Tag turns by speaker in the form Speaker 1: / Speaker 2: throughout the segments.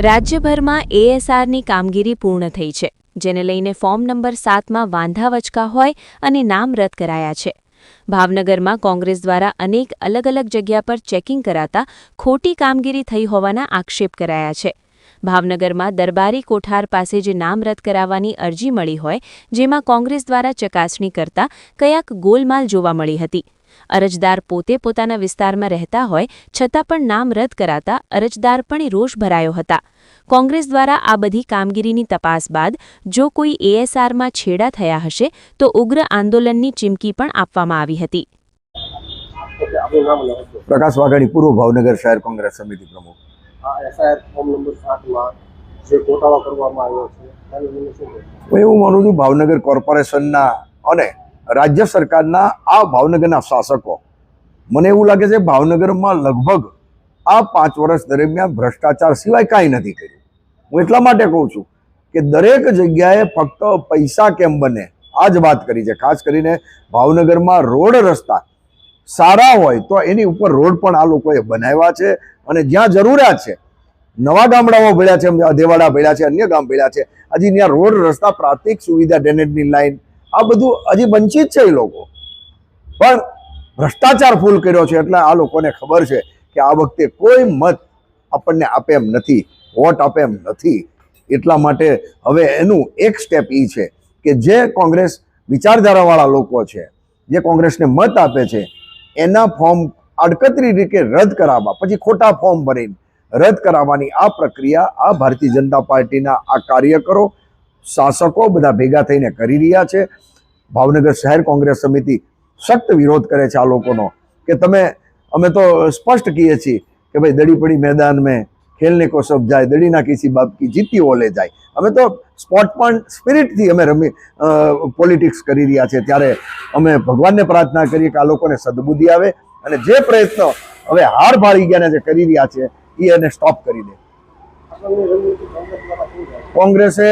Speaker 1: રાજ્યભરમાં એએસઆરની કામગીરી પૂર્ણ થઈ છે, જેને લઈને ફોર્મ નંબર 7માં વાંધા વચકા હોય અને નામ રદ કરાયા છે. ભાવનગરમાં કોંગ્રેસ દ્વારા અનેક અલગ અલગ જગ્યા પર ચેકિંગ કરાતા ખોટી કામગીરી થઈ હોવાના આક્ષેપ કરાયા છે. ભાવનગરમાં દરબારી કોઠાર પાસે જે નામ રદ કરાવવાની અરજી મળી હોય, જેમાં કોંગ્રેસ દ્વારા ચકાસણી કરતા કયાક ગોલમાલ જોવા મળી હતી. અરજદાર પોતે પોતાના વિસ્તારમાં રહેતા હોય છતાં પણ નામ રદ કરાતા અરજદાર પણ રોષ ભરાયો હતા. કોંગ્રેસ દ્વારા આ બધી કામગીરીની તપાસ બાદ જો કોઈ એએસઆરમાં છેડા થયા હશે તો ઉગ્ર આંદોલનની ચીમકી પણ આપવામાં આવી હતી.
Speaker 2: પ્રકાશ વાઘાણી, પૂર્વ ભાવનગર શહેર કોંગ્રેસ સમિતિ પ્રમુખ.
Speaker 3: ફોર્મ નંબર 7માં જે ગોટાળો કરવામાં આવ્યો છે,
Speaker 2: હું એવું માનું છું ભાવનગર કોર્પોરેશનના અને રાજ્ય સરકારના આ ભાવનગરના શાસકો, મને એવું લાગે છે ભાવનગરમાં લગભગ આ 5 વર્ષ દરમિયાન ભ્રષ્ટાચાર સિવાય કાંઈ નથી કર્યું. હું એટલા માટે કહું છું કે દરેક જગ્યાએ ફક્ત પૈસા કેમ બને આ જ વાત કરી છે. ખાસ કરીને ભાવનગરમાં રોડ રસ્તા સારા હોય તો એની ઉપર રોડ પણ આ લોકોએ બનાવ્યા છે અને જ્યાં જરૂરિયાત છે નવા ગામડાઓ ભળ્યા છે, અધેવાડા ભળ્યા છે, અન્ય ગામ ભળ્યા છે, હજી ત્યાં રોડ રસ્તા, પ્રાથમિક સુવિધા, ડ્રેનેજની લાઈન, આ બધું હજી વંચિત છે. એ લોકો પણ ભ્રષ્ટાચાર ફૂલ કર્યો છે એટલે આ લોકોને ખબર છે કે આ વખતે કોઈ મત આપણને આપે એમ નથી, વોટ આપે એમ નથી. એટલા માટે હવે એનું એક સ્ટેપ એ છે કે જે કોંગ્રેસ વિચારધારાવાળા લોકો છે, જે કોંગ્રેસને મત આપે છે, એના ફોર્મ આડકતરી રીતે રદ કરાવવા, પછી ખોટા ફોર્મ ભરીને રદ કરાવવાની આ પ્રક્રિયા આ ભારતીય જનતા પાર્ટીના આ કાર્યકરો, શાસકો બધા ભેગા થઈને કરી રહ્યા છે. ભાવનગર શહેર કોંગ્રેસ સમિતિ સખ્ત વિરોધ કરે છે આ લોકોનો કે અમે તો સ્પષ્ટ કહીએ છીએ કે ભાઈ દડી પડી મેદાન મેં ખેલને કો સબ જાય, દડી ના કિસી બાપ કી જીતી ઓ લે જાય. અમે તો સ્પોટ પણ સ્પિરિટથી અમે પોલિટિક્સ કરી રહ્યા છે. ત્યારે અમે ભગવાનને પ્રાર્થના કરીએ કે આ લોકોને સદબુદ્ધિ આવે અને જે પ્રયત્નો હવે હાર ભાળી ગયા જે કરી રહ્યા છે એ એને સ્ટોપ કરી દે. કોંગ્રેસે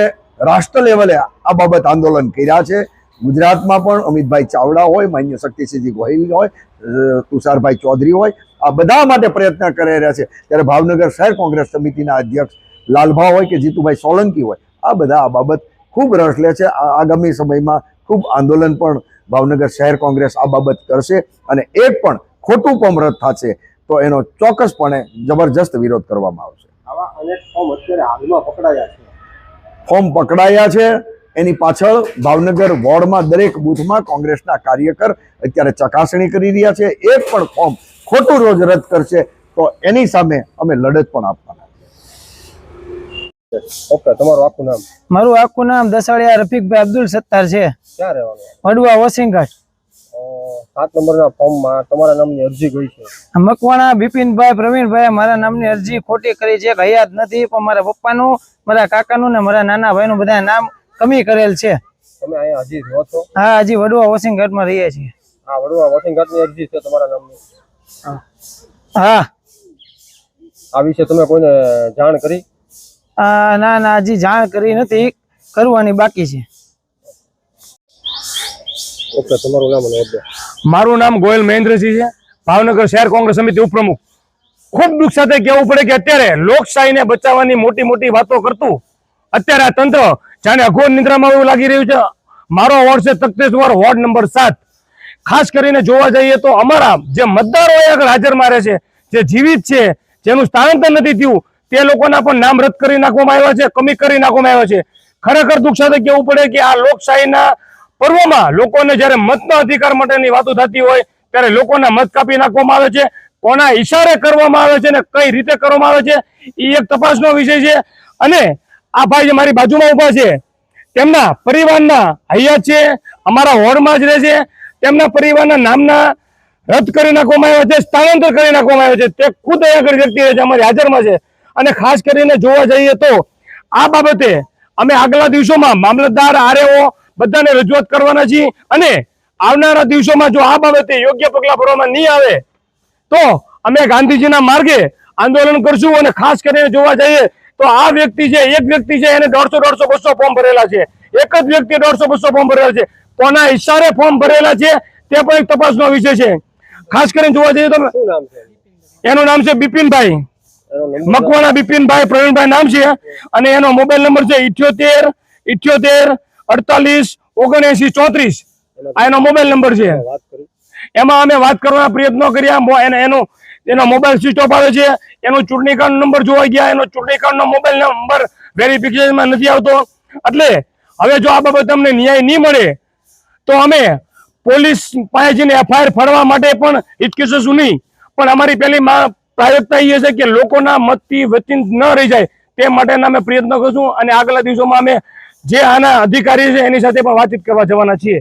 Speaker 2: રાષ્ટ્ર લેવલે આ બાબત આંદોલન કર્યા છે. ગુજરાતમાં પણ અમિતભાઈ ચાવડા હોય, માન્ય શક્તિસિંહજી ગોહિલ હોય, તુષારભાઈ ચૌધરી હોય, આ બધા માટે પ્રયત્ન કરી રહ્યા છે. ત્યારે ભાવનગર શહેર કોંગ્રેસ સમિતિના અધ્યક્ષ લાલભા હોય કે જીતુભાઈ સોલંકી હોય, આ બધા આ બાબત ખૂબ રસ લે છે. આગામી સમયમાં ખૂબ આંદોલન પણ ભાવનગર શહેર કોંગ્રેસ આ બાબત કરશે અને એક પણ ખોટું ફોર્મ રદ થશે તો એનો ચોક્કસપણે જબરજસ્ત વિરોધ કરવામાં આવશે.
Speaker 3: આવા અનેક ફોર્મ અત્યારે હાલમાં પકડાયા છે.
Speaker 2: ફોર્મ પકડાયા છે એની પાછળ ભાવનગર વોર્ડમાં દરેક બૂથમાં કોંગ્રેસના કાર્યકર અત્યારે ચકાસણી કરી રહ્યા છે. એક પણ ફોર્મ ખોટું રોજ રદ કરશે તો એની સામે અમે લડત પણ આપવાના.
Speaker 3: ઓકે, તમારું આખું નામ?
Speaker 4: મારું આખું નામ દસાડિયા રફીકભાઈ અબ્દુલ સત્તાર છે.
Speaker 3: ક્યાં રહેવાનું?
Speaker 4: વડવા વોશિંગઘાટ.
Speaker 3: 7 નંબરના ફોર્મમાં તમારા નામની અરજી ગઈ છે.
Speaker 4: મકવાણા બિપિનભાઈ પ્રવીણભાઈ મારા નામની અરજી ખોટી કરી છે. હયાત નથી, પણ મારા પપ્પાનું, મારા કાકાનું ને મારા નાના ભાઈનું બધા નામ કમી કરેલ છે.
Speaker 3: તમે અહીંયા હજી રહો છો?
Speaker 4: હા, હજી વડવા વોશિંગઘાટમાં રહીએ છીએ.
Speaker 3: હા, વડવા વોશિંગઘાટની અરજી છે તમારા નામની?
Speaker 4: હા.
Speaker 3: આ વિશે તમે કોઈને જાણ કરી?
Speaker 4: ના, હજી જાણ કરી નથી, કરવાની બાકી છે.
Speaker 3: ઓકે, તમારું નામ અને હોદ્દો?
Speaker 5: મારું નામ ગોયલ મહેન્દ્રસિંહ છે, ભાવનગર શહેર કોંગ્રેસ સમિતિ ઉપપ્રમુખ. ખૂબ દુઃખ સાથે કહેવું પડે કે અત્યારે લોકશાહીને બચાવવાની મોટી મોટી વાતો કરતું અત્યારે આ તંત્ર જાણે અઘોર નિંદ્રામાં એવું લાગી રહ્યું છે. મારો વોર્ડ છે તખતેશ્વર, વોર્ડ નંબર 7. ખાસ કરીને જોવા જઈએ તો અમારા જે મતદારો આગળ હાજરમાં રહે છે, જે જીવિત છે, જેનું સ્થાનાંતર નથી થયું, તે લોકોના પણ નામ રદ કરી નાખવામાં આવ્યા છે, કમી કરી નાખવામાં આવ્યા છે. ખરેખર દુઃખ સાથે કહેવું પડે કે આ લોકશાહીના પર્વમાં લોકોને જ્યારે મતના અધિકાર માટેની વાતો થતી હોય ત્યારે લોકોના મત કાપી નાખવામાં આવે છે. કોના ઈશારે કરવામાં આવે છે ને કઈ રીતે કરવામાં આવે છે એ એક તપાસનો વિષય છે. અને આ ભાઈ જે મારી બાજુમાં ઉભા છે તેમના પરિવારના હૈયા છે, અમારા વોર્ડમાં જ રહે છે, તેમના પરિવારના નામના રદ કરી નાખવામાં આવ્યા છે, સ્થાનાંતર કરી નાખવામાં આવ્યા છે. તે ખુદ અહીંયા વ્યક્તિ રહે છે, અમારી હાજરમાં છે. અને ખાસ કરીને જોવા જઈએ તો આ બાબતે અમે આગલા દિવસોમાં મામલતદાર, આરએઓ બધાને રજૂઆત કરવાના છીએ અને આવનારા દિવસોમાં જો આ બાબતે યોગ્ય પગલાં ભરવામાં નહીં આવે તો અમે ગાંધીજીના માર્ગે આંદોલન કરશું. અને ખાસ કરીને જોવા જઈએ તો આ વ્યક્તિ છે, એક વ્યક્તિ છે, એને 150, 200 ફોર્મ ભરેલા છે. એક જ વ્યક્તિ 150, 200 ફોર્મ ભરેલા છે. કોના ઈશારે ફોર્મ ભરેલા છે તે પણ એક તપાસનો વિષય છે. ખાસ કરીને જોવા જઈએ તો એનું નામ છે બિપિનભાઈ. મકવાણા બિપિનભાઈ પ્રવીણભાઈ નામ છે અને એનો મોબાઈલ નંબર છે 78 78 48 79 34. આ એનો મોબાઈલ નંબર છે.
Speaker 3: વાત કરી
Speaker 5: એમાં અમે વાત કરવાના પ્રયત્નો કર્યા. એનો મોબાઈલ સ્વિચ ઓફ આવે છે. એનો ચૂંટણી કાર્ડ નંબર જોવા ગયા, એનો ચૂંટણી કાર્ડનો મોબાઈલ નંબર વેરિફિકેશનમાં નથી આવતો. એટલે હવે જો આ બાબત અમને ન્યાય નહીં મળે તો અમે પોલીસ પાસે જઈને FIR ફાડવા માટે પણ હિચકીશું નહીં. પણ અમારી પહેલી પ્રાયોરિકતા એ છે કે લોકોના મતથી વંચિત ન રહી જાય તે માટેના અમે પ્રયત્ન કરશું અને આગલા દિવસોમાં અમે જે આના અધિકારી છે એની સાથે પણ વાતચીત કરવા જવાના છીએ.